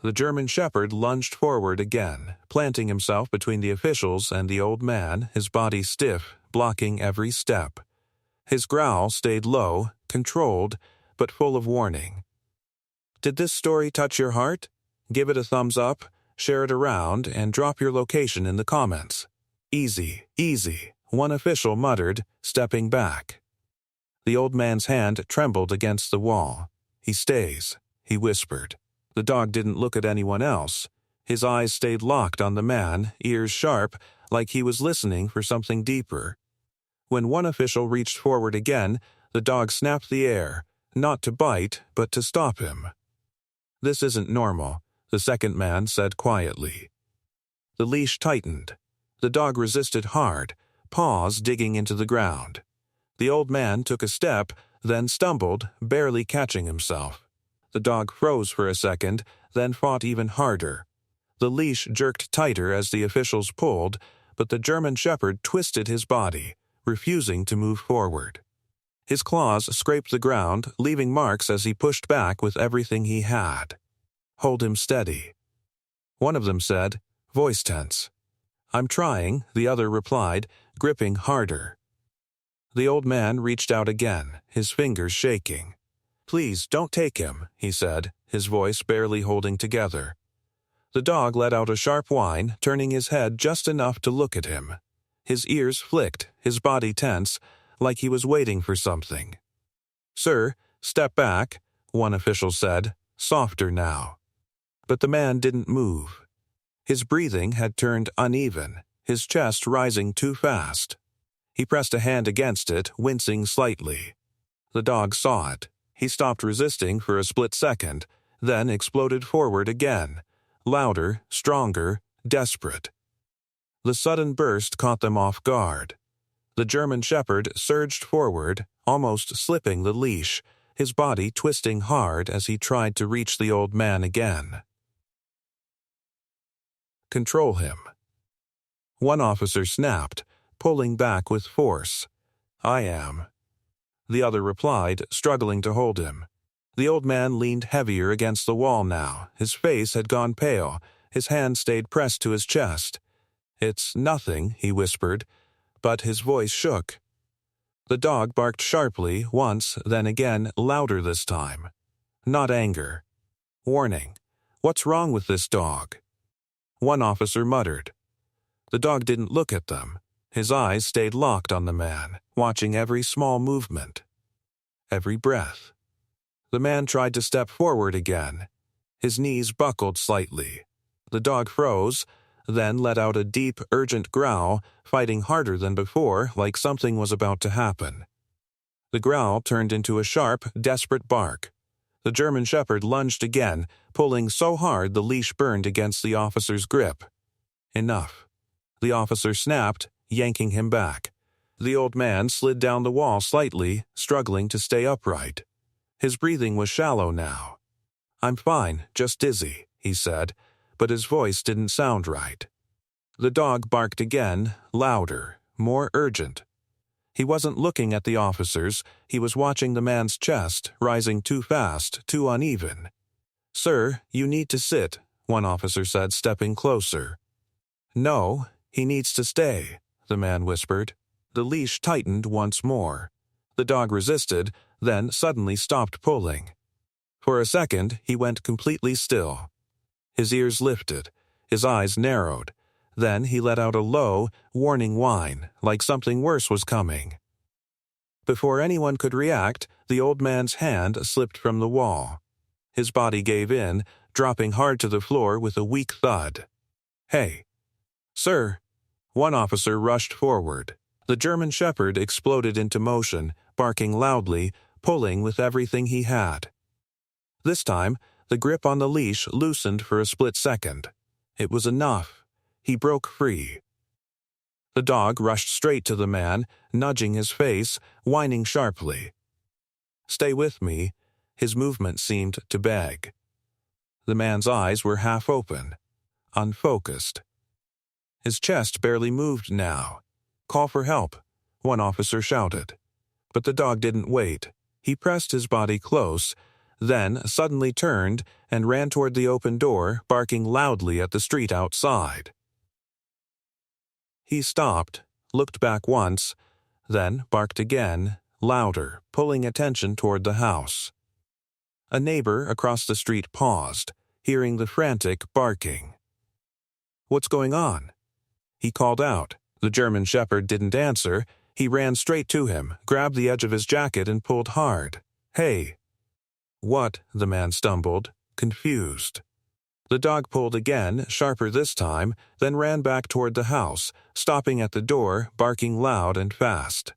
The German shepherd lunged forward again, planting himself between the officials and the old man, his body stiff, blocking every step. His growl stayed low, controlled, but full of warning. Did this story touch your heart? Give it a thumbs up, share it around, and drop your location in the comments. Easy, easy, one official muttered, stepping back. The old man's hand trembled against the wall. He stays, he whispered. The dog didn't look at anyone else. His eyes stayed locked on the man, ears sharp, like he was listening for something deeper. When one official reached forward again, the dog snapped the air, not to bite, but to stop him. "This isn't normal," the second man said quietly. The leash tightened. The dog resisted hard, paws digging into the ground. The old man took a step, then stumbled, barely catching himself. The dog froze for a second, then fought even harder. The leash jerked tighter as the officials pulled, but the German shepherd twisted his body, refusing to move forward. His claws scraped the ground, leaving marks as he pushed back with everything he had. "Hold him steady," one of them said, voice tense. "I'm trying," the other replied, gripping harder. The old man reached out again, his fingers shaking. "Please, don't take him," he said, his voice barely holding together. The dog let out a sharp whine, turning his head just enough to look at him. His ears flicked, his body tense, like he was waiting for something. "Sir, step back," one official said, softer now. But the man didn't move. His breathing had turned uneven, his chest rising too fast. He pressed a hand against it, wincing slightly. The dog saw it. He stopped resisting for a split second, then exploded forward again, louder, stronger, desperate. The sudden burst caught them off guard. The German shepherd surged forward, almost slipping the leash, his body twisting hard as he tried to reach the old man again. "Control him," one officer snapped, pulling back with force. "I am," the other replied, struggling to hold him. The old man leaned heavier against the wall now. His face had gone pale. His hand stayed pressed to his chest. "It's nothing," he whispered, but his voice shook. The dog barked sharply, once, then again, louder this time. Not anger. Warning. "What's wrong with this dog?" One officer muttered. The dog didn't look at them. His eyes stayed locked on the man, watching every small movement, every breath. The man tried to step forward again. His knees buckled slightly. The dog froze, then let out a deep, urgent growl, fighting harder than before, like something was about to happen. The growl turned into a sharp, desperate bark. The German shepherd lunged again, pulling so hard the leash burned against the officer's grip. Enough. The officer snapped, yanking him back. The old man slid down the wall slightly, struggling to stay upright. His breathing was shallow now. "I'm fine, just dizzy," he said, but his voice didn't sound right. The dog barked again, louder, more urgent. He wasn't looking at the officers, he was watching the man's chest, rising too fast, too uneven. "Sir, you need to sit," one officer said, stepping closer. "No, he needs to stay," the man whispered. The leash tightened once more. The dog resisted, then suddenly stopped pulling. For a second, he went completely still. His ears lifted, his eyes narrowed. Then he let out a low, warning whine, like something worse was coming. Before anyone could react, the old man's hand slipped from the wall. His body gave in, dropping hard to the floor with a weak thud. "Hey, sir!" One officer rushed forward. The German shepherd exploded into motion, barking loudly, pulling with everything he had. This time, the grip on the leash loosened for a split second. It was enough. He broke free. The dog rushed straight to the man, nudging his face, whining sharply. "Stay with me," his movement seemed to beg. The man's eyes were half open, unfocused. His chest barely moved now. "Call for help," one officer shouted. But the dog didn't wait. He pressed his body close, then suddenly turned and ran toward the open door, barking loudly at the street outside. He stopped, looked back once, then barked again, louder, pulling attention toward the house. A neighbor across the street paused, hearing the frantic barking. "What's going on?" He called out. The German Shepherd didn't answer. He ran straight to him, grabbed the edge of his jacket and pulled hard. "Hey!" "What?" the man stumbled, confused. The dog pulled again, sharper this time, then ran back toward the house, stopping at the door, barking loud and fast.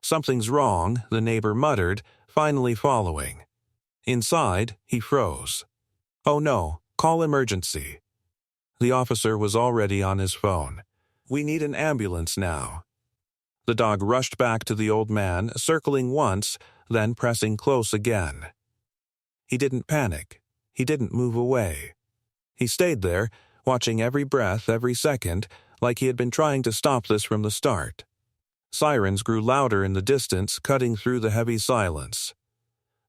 "Something's wrong," the neighbor muttered, finally following. Inside, he froze. "Oh no, call emergency." The officer was already on his phone. "We need an ambulance now." The dog rushed back to the old man, circling once, then pressing close again. He didn't panic. He didn't move away. He stayed there, watching every breath, every second, like he had been trying to stop this from the start. Sirens grew louder in the distance, cutting through the heavy silence.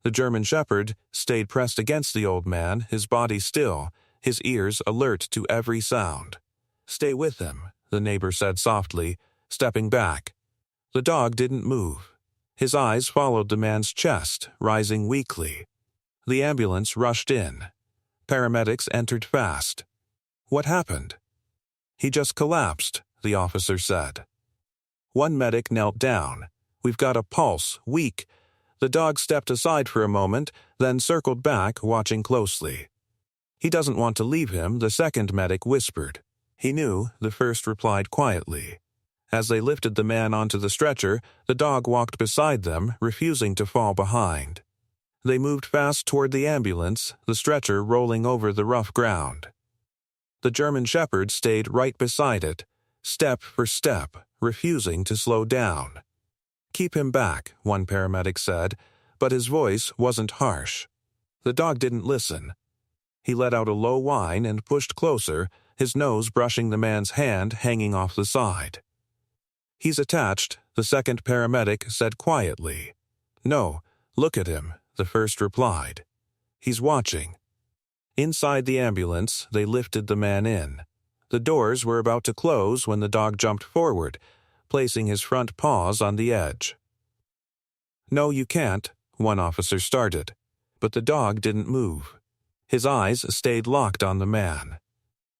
The German Shepherd stayed pressed against the old man, his body still, his ears alert to every sound. "Stay with him," the neighbor said softly, stepping back. The dog didn't move. His eyes followed the man's chest, rising weakly. The ambulance rushed in. Paramedics entered fast. "What happened?" "He just collapsed," the officer said. One medic knelt down. "We've got a pulse, weak." The dog stepped aside for a moment, then circled back, watching closely. "He doesn't want to leave him," the second medic whispered. "He knew," the first replied quietly. As they lifted the man onto the stretcher, the dog walked beside them, refusing to fall behind. They moved fast toward the ambulance, the stretcher rolling over the rough ground. The German Shepherd stayed right beside it, step for step, refusing to slow down. "Keep him back," one paramedic said, but his voice wasn't harsh. The dog didn't listen. He let out a low whine and pushed closer, his nose brushing the man's hand hanging off the side. "He's attached," the second paramedic said quietly. "No, look at him," the first replied. "He's watching." Inside the ambulance, they lifted the man in. The doors were about to close when the dog jumped forward, placing his front paws on the edge. "No, you can't," one officer started, but the dog didn't move. His eyes stayed locked on the man.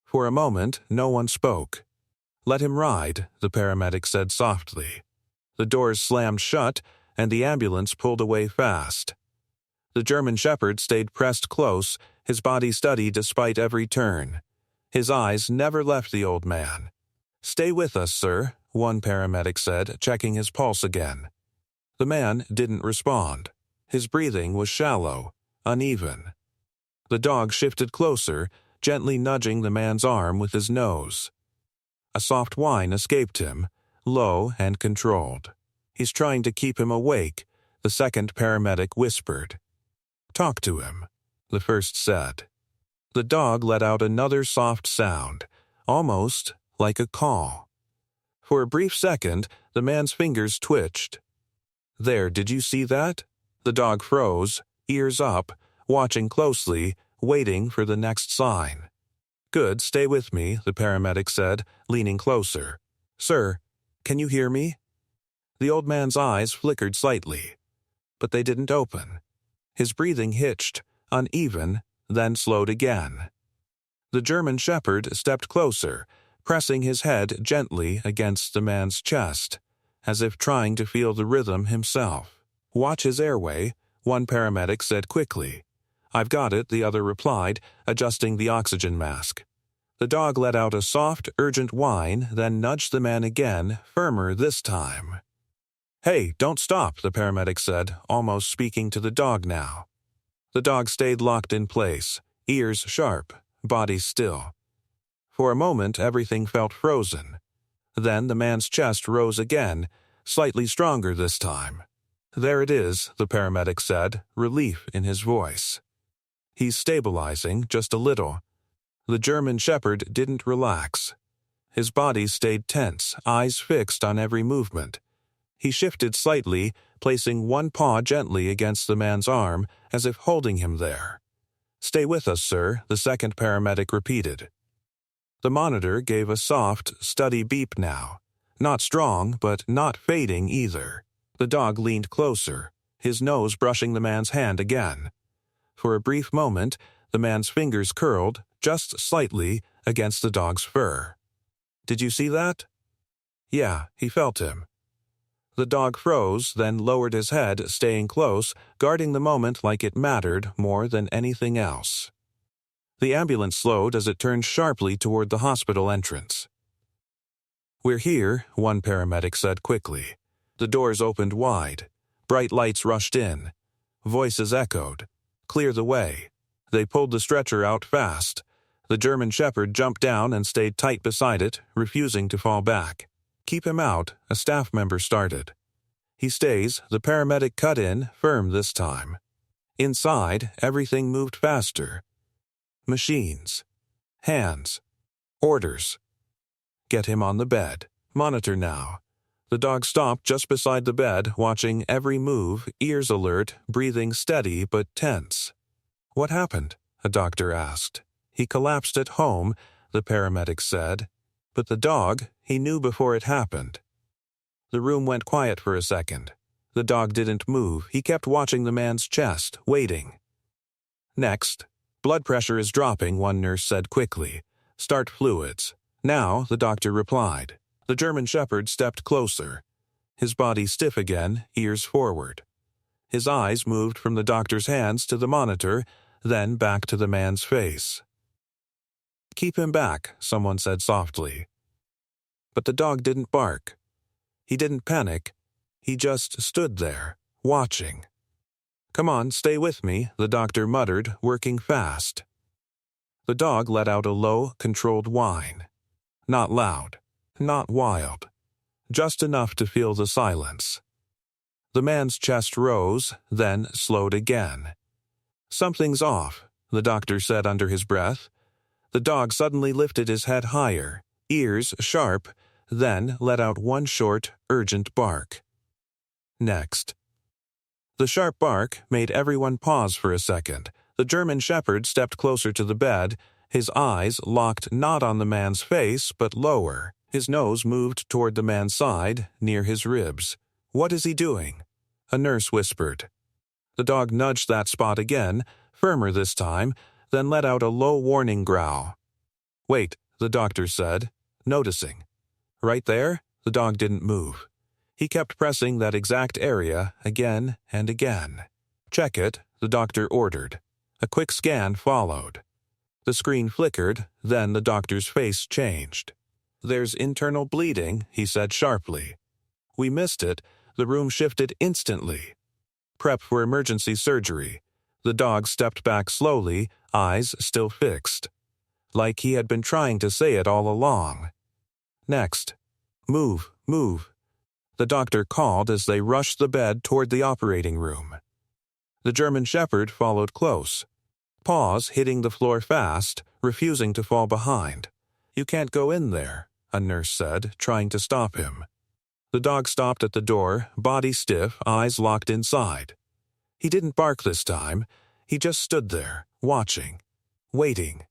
For a moment, no one spoke. "Let him ride," the paramedic said softly. The doors slammed shut, and the ambulance pulled away fast. The German Shepherd stayed pressed close, his body steady despite every turn. His eyes never left the old man. "Stay with us, sir," one paramedic said, checking his pulse again. The man didn't respond. His breathing was shallow, uneven. The dog shifted closer, gently nudging the man's arm with his nose. A soft whine escaped him, low and controlled. "He's trying to keep him awake," the second paramedic whispered. "Talk to him," the first said. The dog let out another soft sound, almost like a call. For a brief second, the man's fingers twitched. "There, did you see that?" The dog froze, ears up, watching closely, waiting for the next sign. "Good, stay with me," the paramedic said, leaning closer. "Sir, can you hear me?" The old man's eyes flickered slightly, but they didn't open. His breathing hitched, uneven, then slowed again. The German Shepherd stepped closer, pressing his head gently against the man's chest, as if trying to feel the rhythm himself. "Watch his airway," one paramedic said quickly. "I've got it," the other replied, adjusting the oxygen mask. The dog let out a soft, urgent whine, then nudged the man again, firmer this time. "Hey, don't stop," the paramedic said, almost speaking to the dog now. The dog stayed locked in place, ears sharp, body still. For a moment, everything felt frozen. Then the man's chest rose again, slightly stronger this time. "There it is," the paramedic said, relief in his voice. "He's stabilizing, just a little." The German Shepherd didn't relax. His body stayed tense, eyes fixed on every movement. He shifted slightly, placing one paw gently against the man's arm, as if holding him there. "Stay with us, sir," the second paramedic repeated. The monitor gave a soft, steady beep now. Not strong, but not fading either. The dog leaned closer, his nose brushing the man's hand again. For a brief moment, the man's fingers curled, just slightly, against the dog's fur. "Did you see that?" "Yeah," he felt him. The dog froze, then lowered his head, staying close, guarding the moment like it mattered more than anything else. The ambulance slowed as it turned sharply toward the hospital entrance. "We're here," one paramedic said quickly. The doors opened wide. Bright lights rushed in. Voices echoed. "Clear the way." They pulled the stretcher out fast. The German Shepherd jumped down and stayed tight beside it, refusing to fall back. "Keep him out," a staff member started. "He stays," the paramedic cut in, firm this time. Inside, everything moved faster. Machines. Hands. Orders. "Get him on the bed. Monitor now." The dog stopped just beside the bed, watching every move, ears alert, breathing steady but tense. "What happened?" a doctor asked. "He collapsed at home," the paramedic said. But the dog, he knew before it happened. The room went quiet for a second. The dog didn't move. He kept watching the man's chest, waiting. "Next. Blood pressure is dropping," one nurse said quickly. "Start fluids." "Now," the doctor replied. The German Shepherd stepped closer. His body stiff again, ears forward. His eyes moved from the doctor's hands to the monitor, then back to the man's face. "Keep him back," someone said softly. But the dog didn't bark. He didn't panic. He just stood there, watching. "Come on, stay with me," the doctor muttered, working fast. The dog let out a low, controlled whine. Not loud, not wild. Just enough to feel the silence. The man's chest rose, then slowed again. "Something's off," the doctor said under his breath. The dog suddenly lifted his head higher, ears sharp, then let out one short, urgent bark. Next. The sharp bark made everyone pause for a second. The German Shepherd stepped closer to the bed, his eyes locked not on the man's face but lower. His nose moved toward the man's side, near his ribs. "What is he doing?" a nurse whispered. The dog nudged that spot again, firmer this time, then let out a low warning growl. "Wait," the doctor said, noticing. "Right there?" The dog didn't move. He kept pressing that exact area again and again. "Check it," the doctor ordered. A quick scan followed. The screen flickered, then the doctor's face changed. "There's internal bleeding," he said sharply. "We missed it." The room shifted instantly. "Prep for emergency surgery." The dog stepped back slowly, eyes still fixed. Like he had been trying to say it all along. "Next. Move, move." The doctor called as they rushed the bed toward the operating room. The German Shepherd followed close. Paws hitting the floor fast, refusing to fall behind. "You can't go in there," a nurse said, trying to stop him. The dog stopped at the door, body stiff, eyes locked inside. He didn't bark this time. He just stood there, watching, waiting.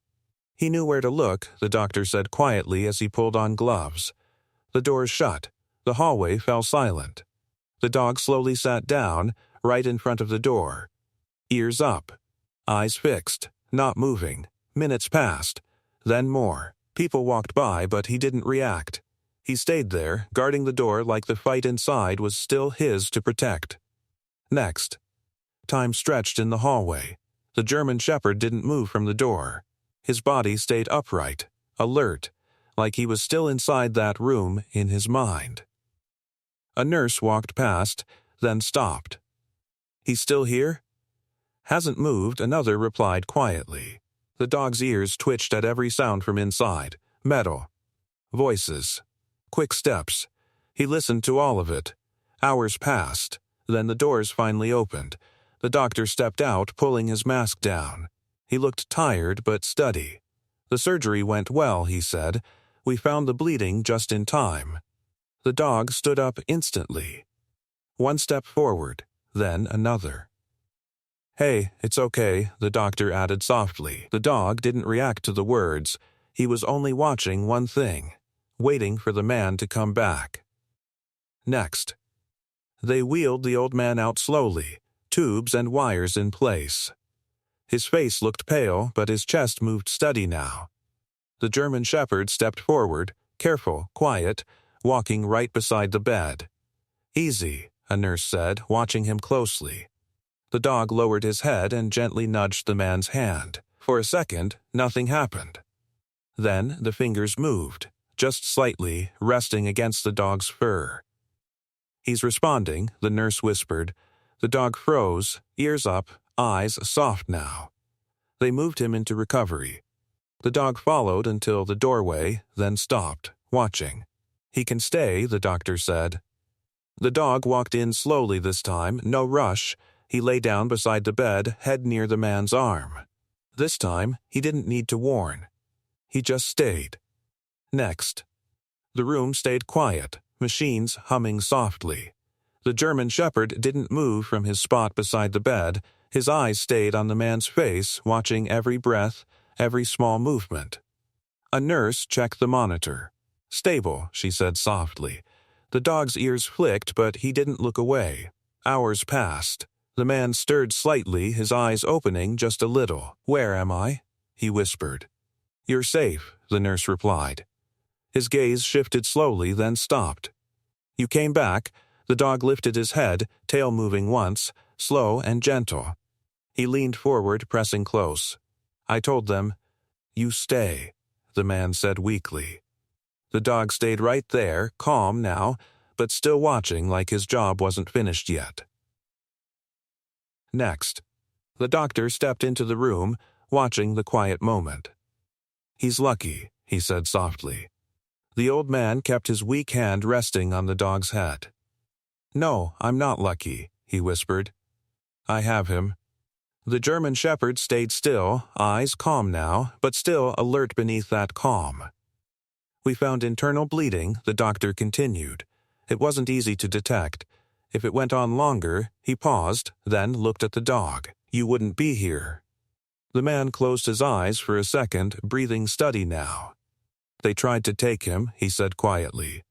He knew where to look, the doctor said quietly as he pulled on gloves. The doors shut. The hallway fell silent. The dog slowly sat down, right in front of the door. Ears up. Eyes fixed, not moving. Minutes passed. Then more. People walked by, but he didn't react. He stayed there, guarding the door like the fight inside was still his to protect. Next. Time stretched in the hallway. The German Shepherd didn't move from the door. His body stayed upright, alert, like he was still inside that room in his mind. A nurse walked past, then stopped. "He's still here?" "Hasn't moved," another replied quietly. The dog's ears twitched at every sound from inside. Metal. Voices. Quick steps. He listened to all of it. Hours passed. Then the doors finally opened. The doctor stepped out, pulling his mask down. He looked tired but steady. "The surgery went well," he said. "We found the bleeding just in time." The dog stood up instantly. One step forward, then another. "Hey, it's okay," the doctor added softly. The dog didn't react to the words. He was only watching one thing, waiting for the man to come back. Next. They wheeled the old man out slowly, tubes and wires in place. His face looked pale, but his chest moved steady now. The German Shepherd stepped forward, careful, quiet, walking right beside the bed. "Easy," a nurse said, watching him closely. The dog lowered his head and gently nudged the man's hand. For a second, nothing happened. Then the fingers moved, just slightly, resting against the dog's fur. "He's responding," the nurse whispered. The dog froze, ears up, eyes soft now. They moved him into recovery. The dog followed until the doorway, then stopped, watching. "He can stay," the doctor said. The dog walked in slowly this time, no rush. He lay down beside the bed, head near the man's arm. This time, he didn't need to warn. He just stayed. Next. The room stayed quiet, machines humming softly. The German Shepherd didn't move from his spot beside the bed. His eyes stayed on the man's face, watching every breath, every small movement. A nurse checked the monitor. "Stable," she said softly. The dog's ears flicked, but he didn't look away. Hours passed. The man stirred slightly, his eyes opening just a little. "Where am I?" he whispered. "You're safe," the nurse replied. His gaze shifted slowly, then stopped. "You came back." The dog lifted his head, tail moving once, slow and gentle. He leaned forward, pressing close. "I told them." "You stay," the man said weakly. The dog stayed right there, calm now, but still watching like his job wasn't finished yet. Next. The doctor stepped into the room, watching the quiet moment. "He's lucky," he said softly. The old man kept his weak hand resting on the dog's head. "No, I'm not lucky," he whispered. "I have him." The German Shepherd stayed still, eyes calm now, but still alert beneath that calm. "We found internal bleeding," the doctor continued. "It wasn't easy to detect. If it went on longer," he paused, then looked at the dog. "You wouldn't be here." The man closed his eyes for a second, breathing steady now. "They tried to take him," he said quietly.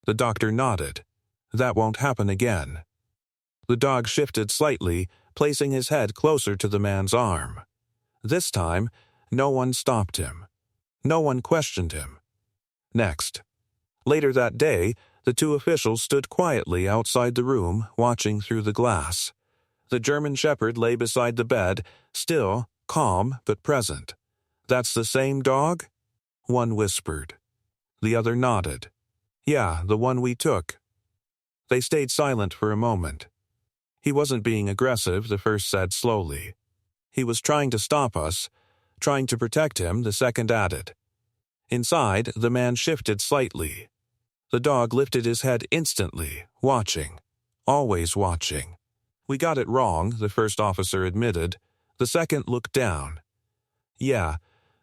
The doctor nodded. "That won't happen again." The dog shifted slightly, placing his head closer to the man's arm. This time, no one stopped him. No one questioned him. Next. Later that day, the two officials stood quietly outside the room, watching through the glass. The German Shepherd lay beside the bed, still, calm, but present. "That's the same dog?" One whispered. The other nodded. "Yeah, the one we took." They stayed silent for a moment. "He wasn't being aggressive," the first said slowly. "He was trying to stop us, trying to protect him," the second added. Inside, the man shifted slightly. The dog lifted his head instantly, watching. Always watching. "We got it wrong," the first officer admitted. The second looked down. "Yeah,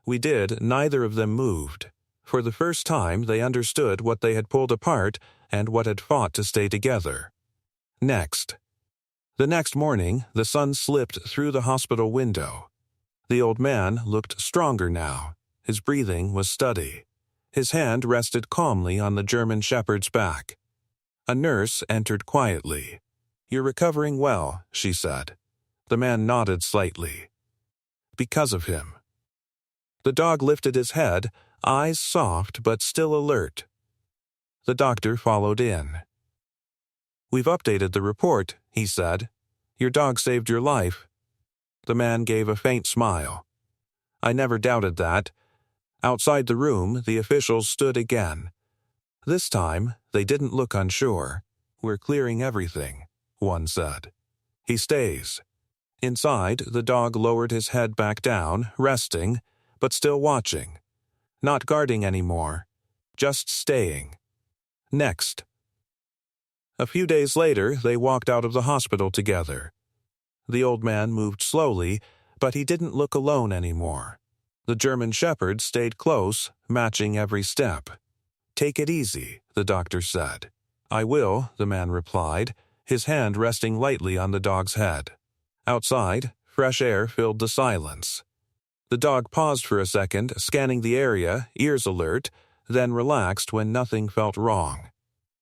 we did." Neither of them moved. For the first time, they understood what they had pulled apart and what had fought to stay together. Next. The next morning, the sun slipped through the hospital window. The old man looked stronger now. His breathing was steady. His hand rested calmly on the German Shepherd's back. A nurse entered quietly. "You're recovering well," she said. The man nodded slightly. "Because of him." The dog lifted his head, eyes soft but still alert. The doctor followed in. "We've updated the report," he said. "Your dog saved your life." The man gave a faint smile. "I never doubted that." Outside the room, the officials stood again. This time, they didn't look unsure. "We're clearing everything," one said. "He stays." Inside, the dog lowered his head back down, resting, but still watching. Not guarding anymore, just staying. Next. A few days later, they walked out of the hospital together. The old man moved slowly, but he didn't look alone anymore. The German Shepherd stayed close, matching every step. "Take it easy," the doctor said. "I will," the man replied. his hand resting lightly on the dog's head. Outside, fresh air filled the silence. The dog paused for a second, scanning the area, ears alert, then relaxed when nothing felt wrong.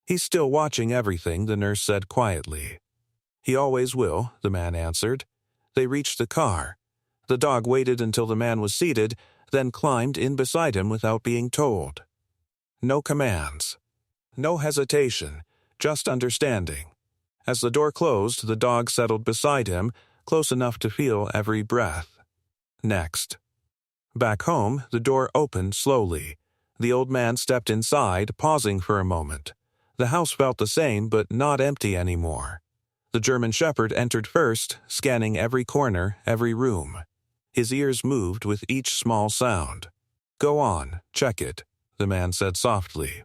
"He's still watching everything," the nurse said quietly. "He always will," the man answered. They reached the car. The dog waited until the man was seated, then climbed in beside him without being told. No commands. No hesitation, just understanding. As the door closed, the dog settled beside him, close enough to feel every breath. Next. Back home, the door opened slowly. The old man stepped inside, pausing for a moment. The house felt the same, but not empty anymore. The German Shepherd entered first, scanning every corner, every room. His ears moved with each small sound. "Go on, check it," the man said softly.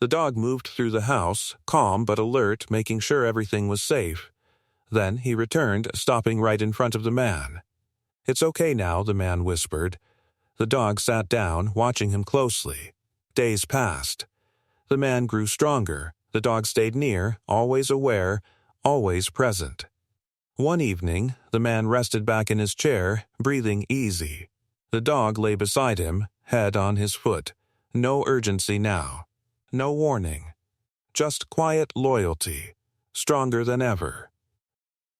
The dog moved through the house, calm but alert, making sure everything was safe. Then he returned, stopping right in front of the man. "It's okay now," the man whispered. The dog sat down, watching him closely. Days passed. The man grew stronger. The dog stayed near, always aware, always present. One evening, the man rested back in his chair, breathing easy. The dog lay beside him, head on his foot. No urgency now. No warning. Just quiet loyalty, stronger than ever.